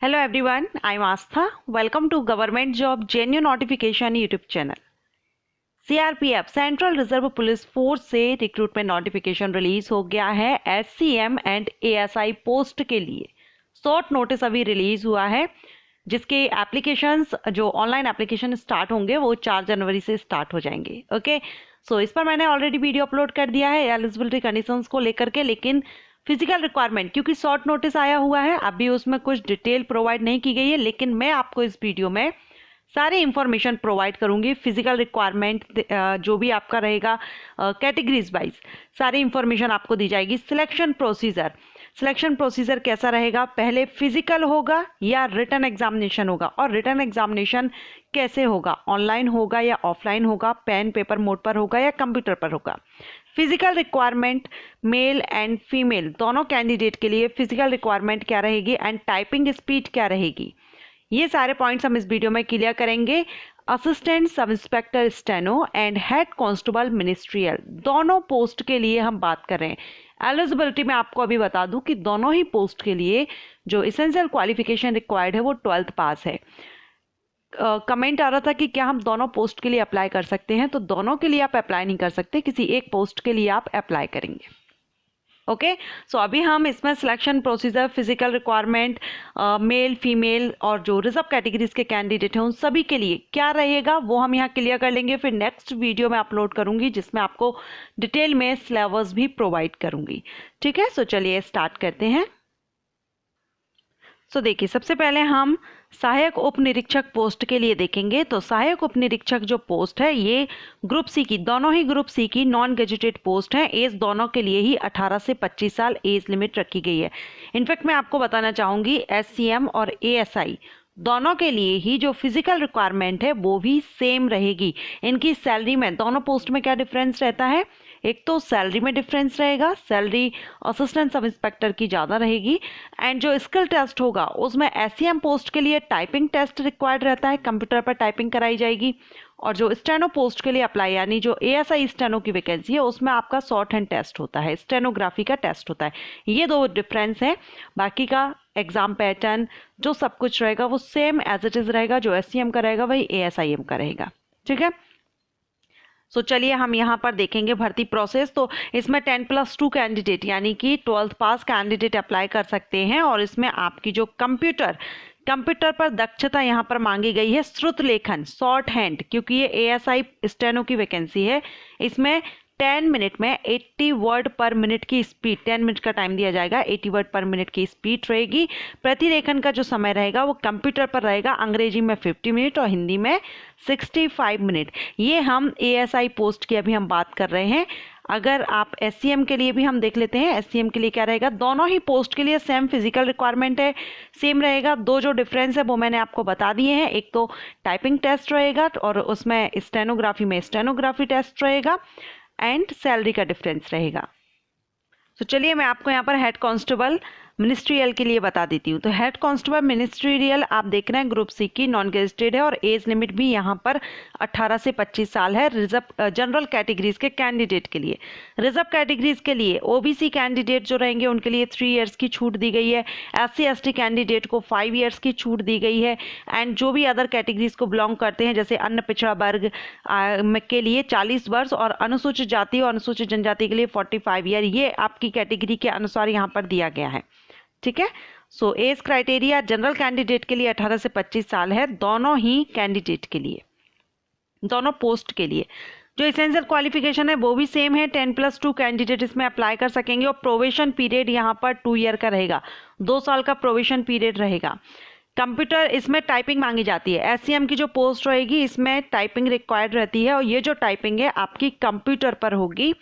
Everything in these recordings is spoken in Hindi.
Hello everyone, I'm Astha. Welcome to Government Job Genuine Notification YouTube channel. CRPF central reserve police force से रिक्रूटमेंट नोटिफिकेशन रिलीज हो गया है एससीएम एंड एएसआई पोस्ट के लिए। शॉर्ट नोटिस अभी रिलीज हुआ है, जिसके एप्लीकेशंस जो ऑनलाइन एप्लीकेशन स्टार्ट होंगे वो 4 जनवरी से स्टार्ट हो जाएंगे। ओके, सो इस पर मैंने ऑलरेडी वीडियो अपलोड कर दिया है एलिजिबिलिटी कंडीशंस को लेकर के, लेकिन फिजिकल रिक्वायरमेंट क्योंकि शॉर्ट नोटिस आया हुआ है अभी उसमें कुछ डिटेल प्रोवाइड नहीं की गई है, लेकिन मैं आपको इस वीडियो में सारी इंफॉर्मेशन प्रोवाइड करूंगी। फिजिकल रिक्वायरमेंट जो भी आपका रहेगा कैटेगरीज वाइज सारी इंफॉर्मेशन आपको दी जाएगी। सिलेक्शन प्रोसीजर कैसा रहेगा, पहले फिजिकल होगा या रिटन एग्जामिनेशन होगा, और रिटन एग्जामिनेशन कैसे होगा, ऑनलाइन होगा या ऑफलाइन होगा, पेन पेपर मोड पर होगा या कंप्यूटर पर होगा। Physical requirement male and female दोनों कैंडिडेट के लिए फिजिकल रिक्वायरमेंट क्या रहेगी एंड टाइपिंग स्पीड क्या रहेगी, ये सारे पॉइंट्स हम इस वीडियो में क्लियर करेंगे। Assistant sub inspector steno and head constable ministerial दोनों पोस्ट के लिए हम बात कर रहे हैं। एलिजिबिलिटी में आपको अभी बता दूं कि दोनों ही पोस्ट के लिए जो इसेंशियल क्वालिफिकेशन रिक्वायर्ड है वो 12th पास है। कमेंट आ रहा था कि क्या हम दोनों पोस्ट के लिए अप्लाई कर सकते हैं, तो दोनों के लिए आप अप्लाई नहीं कर सकते, किसी एक पोस्ट के लिए आप अप्लाई करेंगे। ओके, सो अभी हम इसमें selection procedure, physical requirement, male female और जो रिजर्व कैटेगरीज के कैंडिडेट हैं उन सभी के लिए क्या रहेगा वो हम यहाँ क्लियर कर लेंगे। फिर नेक्स्ट वीडियो में अपलोड करूंगी जिसमें आपको डिटेल में सिलेबस भी प्रोवाइड करूंगी। ठीक है, सो चलिए स्टार्ट करते हैं। सो देखिए, सबसे पहले हम सहायक उप निरीक्षक पोस्ट के लिए देखेंगे। तो सहायक उप निरीक्षक जो पोस्ट है ये ग्रुप सी की, दोनों ही ग्रुप सी की नॉन गेजेटेड पोस्ट है। एज दोनों के लिए ही 18 से 25 साल एज लिमिट रखी गई है। इनफैक्ट मैं आपको बताना चाहूँगी एससीएम और एएसआई दोनों के लिए ही जो फिजिकल रिक्वायरमेंट है वो भी सेम रहेगी। इनकी सैलरी में दोनों पोस्ट में क्या डिफरेंस रहता है, एक तो सैलरी में डिफरेंस रहेगा, सैलरी असिस्टेंट सब इंस्पेक्टर की ज़्यादा रहेगी, एंड जो स्किल टेस्ट होगा उसमें एससीएम पोस्ट के लिए टाइपिंग टेस्ट रिक्वायर्ड रहता है, कंप्यूटर पर टाइपिंग कराई जाएगी, और जो स्टेनो पोस्ट के लिए अप्लाई यानी जो एएसआई स्टेनो की वैकेंसी है उसमें आपका शॉर्ट हैंड टेस्ट होता है, स्टेनोग्राफी का टेस्ट होता है। ये दो डिफरेंस है, बाकी का एग्जाम पैटर्न जो सब कुछ रहेगा वो सेम एज इट इज रहेगा। जो एससीएम का रहेगा वही एएसआईएम का रहेगा। ठीक है, सो चलिए हम यहाँ पर देखेंगे भर्ती प्रोसेस। तो इसमें 10+2 कैंडिडेट यानी कि 12th पास कैंडिडेट अप्लाई कर सकते हैं, और इसमें आपकी जो कंप्यूटर पर दक्षता यहाँ पर मांगी गई है, श्रुत लेखन शॉर्ट हैंड, क्योंकि ये एएसआई स्टेनो की वैकेंसी है। इसमें 10 मिनट में 80 वर्ड पर मिनट की स्पीड, 10 मिनट का टाइम दिया जाएगा, 80 वर्ड पर मिनट की स्पीड रहेगी। प्रतिलेखन का जो समय रहेगा वो कंप्यूटर पर रहेगा, अंग्रेजी में 50 मिनट और हिंदी में 65 मिनट। ये हम एएसआई पोस्ट की अभी हम बात कर रहे हैं। अगर आप एससीएम के लिए भी हम देख लेते हैं, एससीएम के लिए क्या रहेगा, दोनों ही पोस्ट के लिए सेम फिजिकल रिक्वायरमेंट है, सेम रहेगा। दो जो डिफरेंस है वो मैंने आपको बता दिए हैं, एक तो टाइपिंग टेस्ट रहेगा और उसमें स्टेनोग्राफी में स्टेनोग्राफी टेस्ट रहेगा, एंड सैलरी का डिफरेंस रहेगा। तो चलिए मैं आपको यहाँ पर हेड कांस्टेबल मिनिस्ट्रियल के लिए बता देती हूँ। तो हेड कांस्टेबल मिनिस्ट्रियल आप देख रहे हैं ग्रुप सी की, नॉन गेजेटेड है, और एज लिमिट भी यहाँ पर 18 से 25 साल है रिजर्व जनरल कैटेगरीज के कैंडिडेट के लिए। रिजर्व कैटेगरीज के लिए ओबीसी कैंडिडेट जो रहेंगे उनके लिए 3 इयर्स की छूट दी गई है, SC/ST कैंडिडेट को 5 इयर्स की छूट दी गई है, एंड जो भी अदर कैटेगरीज को बिलोंग करते हैं जैसे अन्य पिछड़ा वर्ग के लिए 40 वर्ष, और अनुसूचित जाति और अनुसूचित जनजाति के लिए 45 ईयर, ये आपकी कैटेगरी के अनुसार यहाँ पर दिया गया है। ठीक है, so age criteria general candidate के लिए 18 से 25 साल है, दोनों ही कैंडिडेट के लिए, दोनों पोस्ट के लिए। जो इसेंशियल क्वालिफिकेशन है वो भी सेम है, 10+2 कैंडिडेट इसमें अप्लाई कर सकेंगे, और प्रोवेशन पीरियड यहाँ पर 2 ईयर का रहेगा, 2 साल का प्रोवेशन पीरियड रहेगा। कंप्यूटर इसमें टाइपिंग मांगी जाती है, एससीएम की जो पोस्ट रहेगी इसमें टाइपिंग रिक्वायर्ड रहती है, और ये जो टाइपिंग है आपकी कंप्यूटर पर होगी,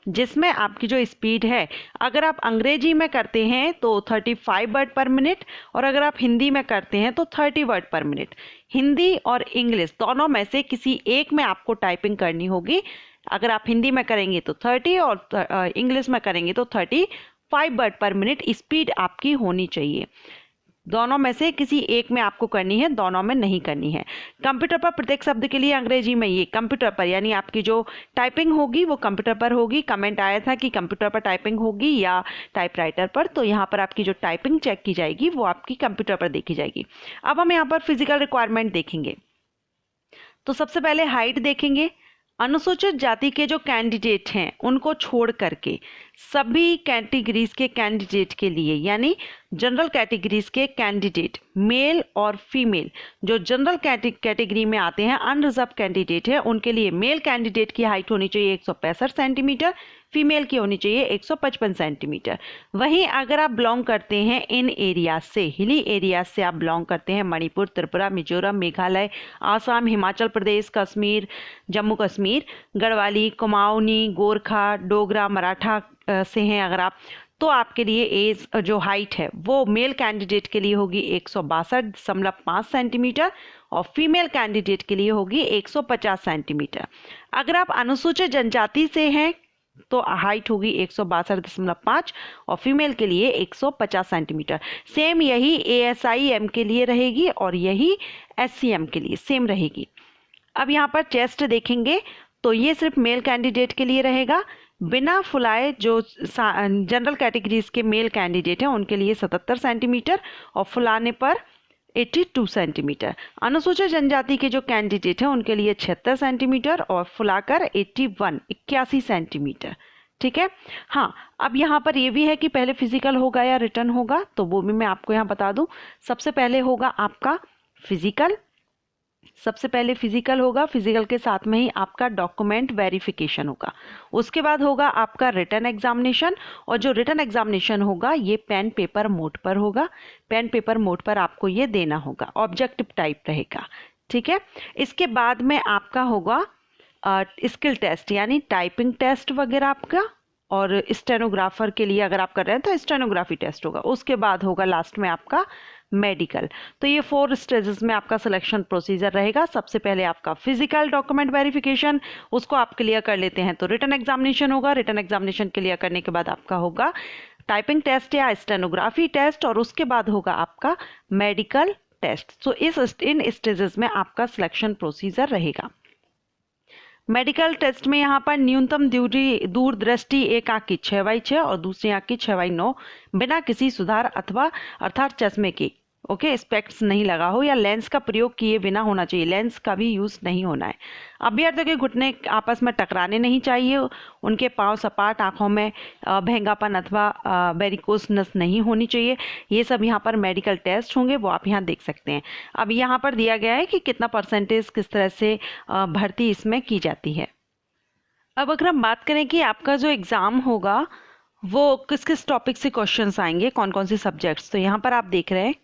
जिसमें आपकी जो स्पीड है अगर आप अंग्रेजी में करते हैं तो 35 वर्ड पर मिनट, और अगर आप हिंदी में करते हैं तो 30 वर्ड पर मिनट। हिंदी और इंग्लिश दोनों में से किसी एक में आपको टाइपिंग करनी होगी। अगर आप हिंदी में करेंगे तो 30 और इंग्लिश में करेंगे तो 35 वर्ड पर मिनट स्पीड आपकी होनी चाहिए। दोनों में से किसी एक में आपको करनी है, दोनों में नहीं करनी है। कंप्यूटर पर प्रत्येक शब्द के लिए अंग्रेजी में ये कंप्यूटर पर, यानी आपकी जो टाइपिंग होगी वो कंप्यूटर पर होगी। कमेंट आया था कि कंप्यूटर पर टाइपिंग होगी या टाइपराइटर पर, तो यहाँ पर आपकी जो टाइपिंग चेक की जाएगी वो आपकी कंप्यूटर पर देखी जाएगी। अब हम यहाँ पर फिजिकल रिक्वायरमेंट देखेंगे। तो सबसे पहले हाइट देखेंगे। अनुसूचित जाति के जो कैंडिडेट हैं उनको छोड़ करके सभी कैटेगरीज के कैंडिडेट के लिए, यानी जनरल कैटेगरीज के कैंडिडेट मेल और फीमेल, जो जनरल कैटेगरी में आते हैं अनरिजर्व कैंडिडेट है, उनके लिए मेल कैंडिडेट की हाइट होनी चाहिए 165 सेंटीमीटर, फीमेल की होनी चाहिए 155 सेंटीमीटर। वहीं अगर आप बिलोंग करते हैं इन एरिया से, हिली एरिया से आप बिलोंग करते हैं, मणिपुर, त्रिपुरा, मिजोरम, मेघालय, आसाम, हिमाचल प्रदेश, कश्मीर, जम्मू कश्मीर, गढ़वाली, कुमाऊनी, गोरखा, डोगरा, मराठा से हैं अगर आप, तो आपके लिए एज जो हाइट है वो मेल कैंडिडेट के लिए होगी 162.5 सेंटीमीटर और फीमेल कैंडिडेट के लिए होगी 150 सेंटीमीटर। अगर आप अनुसूचित जनजाति से हैं तो हाइट होगी 162.5 और फीमेल के लिए 150 सेंटीमीटर। सेम यही ASIM के लिए रहेगी और यही SCM के लिए सेम रहेगी। अब यहाँ पर चेस्ट देखेंगे तो ये सिर्फ मेल कैंडिडेट के लिए रहेगा। बिना फुलाए जो जनरल कैटेगरीज के मेल कैंडिडेट हैं उनके लिए 77 सेंटीमीटर और फुलाने पर 82 सेंटीमीटर। अनुसूचित जनजाति के जो कैंडिडेट हैं उनके लिए 76 सेंटीमीटर और फुलाकर 81 सेंटीमीटर। ठीक है। हाँ, अब यहाँ पर ये भी है कि पहले फिजिकल होगा या रिटर्न होगा, तो वो भी मैं आपको यहाँ बता दूँ। सबसे पहले होगा आपका फिजिकल, सबसे पहले फिजिकल होगा, फिजिकल के साथ में ही आपका डॉक्यूमेंट वेरिफिकेशन होगा। उसके बाद होगा आपका रिटन एग्जामिनेशन, और जो रिटन एग्जामिनेशन होगा ये पेन पेपर मोड पर होगा। पेन पेपर मोड पर आपको ये देना होगा, ऑब्जेक्टिव टाइप रहेगा। ठीक है। इसके बाद में आपका होगा स्किल टेस्ट, यानी टाइपिंग टेस्ट वगैरह आपका, और स्टेनोग्राफर के लिए अगर आप कर रहे हैं तो स्टेनोग्राफी टेस्ट होगा। उसके बाद होगा लास्ट में आपका मेडिकल। तो ये 4 स्टेजेस में आपका सिलेक्शन प्रोसीजर रहेगा। सबसे पहले आपका फिजिकल डॉक्यूमेंट वेरिफिकेशन, उसको आप क्लियर कर लेते हैं तो रिटन एग्जामिनेशन होगा। रिटन एग्जामिनेशन क्लियर करने के बाद आपका होगा टाइपिंग टेस्ट या स्टेनोग्राफी टेस्ट, और उसके बाद होगा आपका मेडिकल टेस्ट। सो इन स्टेजेस में आपका सिलेक्शन प्रोसीजर रहेगा। मेडिकल टेस्ट में यहाँ पर न्यूनतम दूरदृष्टि एक आंख की 6/6 और दूसरी आंख की 6/9 बिना किसी सुधार अथवा अर्थात चश्मे के, ओके, स्पेक्ट्स नहीं लगा हो या लेंस का प्रयोग किए बिना होना चाहिए, लेंस का भी यूज़ नहीं होना है। अभ्यर्थियों के घुटने आपस में टकराने नहीं चाहिए, उनके पांव सपाट, आंखों में भंगापन अथवा वेरिकोसनस नहीं होनी चाहिए। ये सब यहाँ पर मेडिकल टेस्ट होंगे, वो आप यहाँ देख सकते हैं। अब यहाँ पर दिया गया है कि कितना परसेंटेज किस तरह से भर्ती इसमें की जाती है। अब अगर हम बात करें कि आपका जो एग्ज़ाम होगा वो किस किस टॉपिक से क्वेश्चंस आएंगे, कौन कौन से सब्जेक्ट्स, तो यहाँ पर आप देख रहे हैं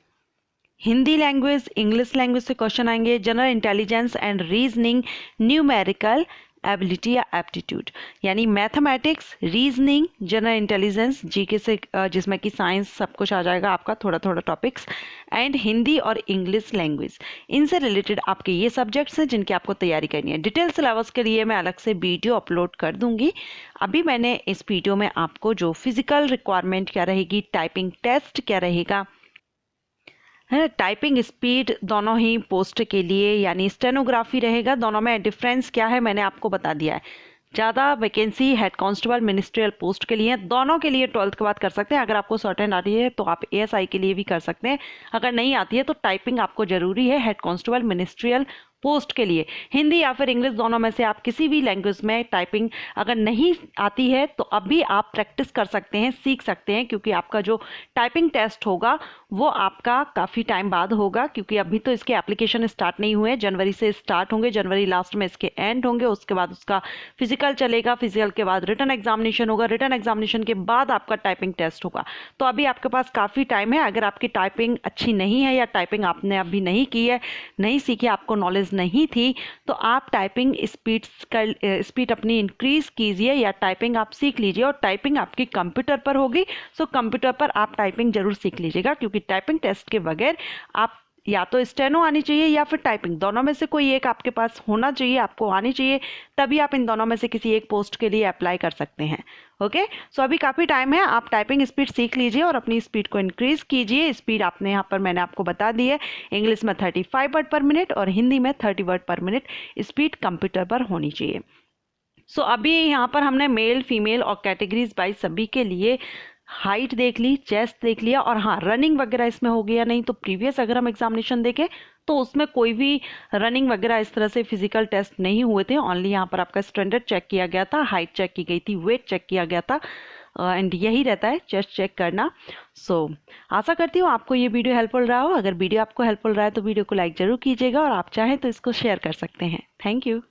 हिंदी लैंग्वेज, इंग्लिश लैंग्वेज से क्वेश्चन आएंगे, general intelligence and reasoning, numerical ability या एप्टीट्यूड, यानी mathematics, reasoning, general intelligence, GK से जिसमें कि साइंस सब कुछ आ जाएगा आपका, थोड़ा थोड़ा टॉपिक्स, एंड हिंदी और इंग्लिश लैंग्वेज, इनसे रिलेटेड आपके ये सब्जेक्ट्स हैं जिनकी आपको तैयारी करनी है। डिटेल सिलेबस के लिए मैं अलग से वीडियो अपलोड कर दूंगी। अभी मैंने इस वीडियो में आपको जो फिजिकल रिक्वायरमेंट क्या रहेगी, टाइपिंग टेस्ट क्या रहेगा, है, टाइपिंग स्पीड दोनों ही पोस्ट के लिए, यानी स्टेनोग्राफी रहेगा, दोनों में डिफरेंस क्या है मैंने आपको बता दिया है। ज़्यादा vacancy head constable ministerial post के लिए, दोनों के लिए 12th के बाद कर सकते हैं। अगर आपको सर्टेन आती है तो आप ASI के लिए भी कर सकते हैं, अगर नहीं आती है तो टाइपिंग आपको ज़रूरी है हेड कांस्टेबल मिनिस्ट्रियल पोस्ट के लिए। हिंदी या फिर इंग्लिश दोनों में से आप किसी भी लैंग्वेज में टाइपिंग अगर नहीं आती है तो अभी आप प्रैक्टिस कर सकते हैं, सीख सकते हैं, क्योंकि आपका जो टाइपिंग टेस्ट होगा वो आपका काफ़ी टाइम बाद होगा, क्योंकि अभी तो इसके एप्लीकेशन स्टार्ट नहीं हुए, जनवरी से स्टार्ट होंगे, जनवरी लास्ट में इसके एंड होंगे। उसके बाद उसका फिजिकल चलेगा, फिजिकल के बाद रिटन एग्जामिनेशन होगा, रिटन एग्जामिनेशन के बाद आपका टाइपिंग टेस्ट होगा। तो अभी आपके पास काफ़ी टाइम है। अगर आपकी टाइपिंग अच्छी नहीं है या टाइपिंग आपने अभी नहीं की है, नहीं सीखी, आपको नॉलेज नहीं थी, तो आप टाइपिंग स्पीड अपनी इंक्रीज कीजिए या टाइपिंग आप सीख लीजिए, और टाइपिंग आपकी कंप्यूटर पर होगी। सो कंप्यूटर पर आप टाइपिंग जरूर सीख लीजिएगा, क्योंकि टाइपिंग टेस्ट के बगैर आप या तो स्टेनो आनी चाहिए या फिर टाइपिंग, दोनों में से कोई एक आपके पास होना चाहिए, आपको आनी चाहिए, तभी आप इन दोनों में से किसी एक पोस्ट के लिए अप्लाई कर सकते हैं। ओके, सो अभी काफ़ी टाइम है, आप टाइपिंग स्पीड सीख लीजिए और अपनी स्पीड को इंक्रीज़ कीजिए। स्पीड आपने यहाँ पर मैंने आपको बता दी है, इंग्लिश में 35 वर्ड पर मिनट और हिंदी में 30 वर्ड पर मिनट स्पीड कंप्यूटर पर होनी चाहिए। सो अभी यहाँ पर हमने मेल फीमेल और कैटेगरीज वाइज सभी के लिए हाइट देख ली, चेस्ट देख लिया, और हाँ रनिंग वगैरह इसमें हो गया नहीं। तो प्रीवियस अगर हम एग्जामिनेशन देखें तो उसमें कोई भी रनिंग वगैरह इस तरह से फिजिकल टेस्ट नहीं हुए थे, ओनली यहाँ पर आपका स्टैंडर्ड चेक किया गया था, हाइट चेक की गई थी, वेट चेक किया गया था, एंड यही रहता है चेस्ट चेक करना। सो आशा करती हूँ आपको ये वीडियो हेल्पफुल रहा हो। अगर वीडियो आपको हेल्पफुल रहा है तो वीडियो को लाइक ज़रूर कीजिएगा और आप चाहें तो इसको शेयर कर सकते हैं। Thank you.